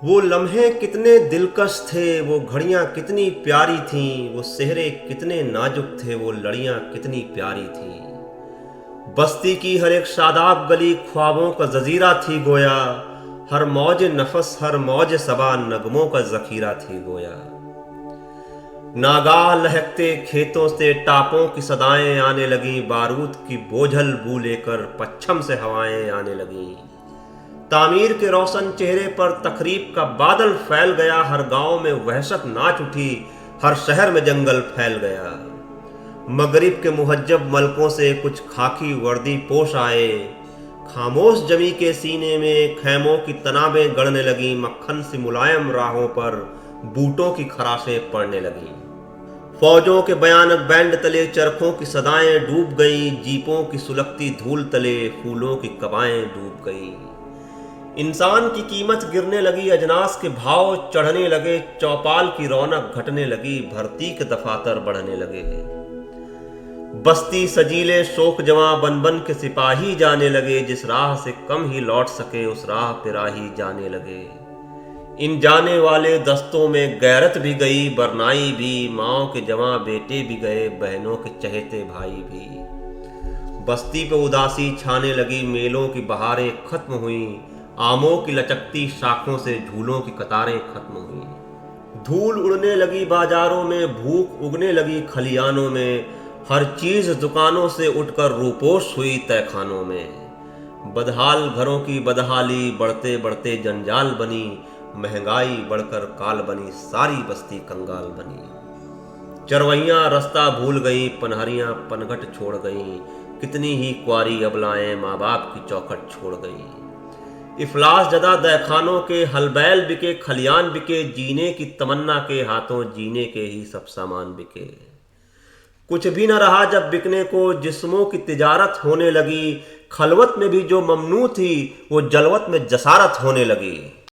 वो लम्हे कितने दिलकश थे, वो घड़ियां कितनी प्यारी थीं, वो सेहरे कितने नाजुक थे, वो लड़ियां कितनी प्यारी थीं। बस्ती की हर एक शादाब गली ख्वाबों का जजीरा थी गोया, हर मौज नफस हर मौज सबा नगमों का जखीरा थी गोया। नागाह लहकते खेतों से टापों की सदाएं आने लगी, बारूद की बोझल बू लेकर पच्छम से हवाएं आने लगी। तामीर के रोशन चेहरे पर तकरीब का बादल फैल गया, हर गांव में वहशत नाच उठी, हर शहर में जंगल फैल गया। मगरिब के मुहज्जब मलकों से कुछ खाकी वर्दी पोश आए, खामोश जमी के सीने में खैमों की तनाबें गड़ने लगी, मक्खन सी मुलायम राहों पर बूटों की खराशें पड़ने लगी। फौजों के भयानक बैंड तले चरखों की सदाएं डूब गईं, जीपों की सुलगती धूल तले फूलों की कबाएं डूब गईं। इंसान की कीमत गिरने लगी, अजनास के भाव चढ़ने लगे, चौपाल की रौनक घटने लगी, भर्ती के दफातर बढ़ने लगे। बस्ती सजीले शोक जवां बन बन के सिपाही जाने लगे, जिस राह से कम ही लौट सके उस राह पे राही जाने लगे। इन जाने वाले दस्तों में गैरत भी गई, बरनाई भी, माओ के जवां बेटे भी गए, बहनों के चहेते भाई भी। बस्ती पे उदासी छाने लगी, मेलों की बहारें खत्म हुई, आमों की लचकती शाखों से झूलों की कतारें खत्म हुई। धूल उड़ने लगी बाजारों में, भूख उगने लगी खलियानों में, हर चीज दुकानों से उठकर रूपोश हुई तहखानों में। बदहाल घरों की बदहाली बढ़ते बढ़ते जंजाल बनी, महंगाई बढ़कर काल बनी, सारी बस्ती कंगाल बनी। चरवैयां रास्ता भूल गईं, पनहरियां पनघट छोड़ गईं, कितनी ही कुआरी अबलाएं माँ बाप की चौखट छोड़ गईं। इफलास जदा दहखानों के हलबैल बिके, खलियान बिके, जीने की तमन्ना के हाथों जीने के ही सब सामान बिके। कुछ भी न रहा जब बिकने को, जिस्मों की तिजारत होने लगी, खलवत में भी जो ममनू थी वो जलवत में जसारत होने लगी।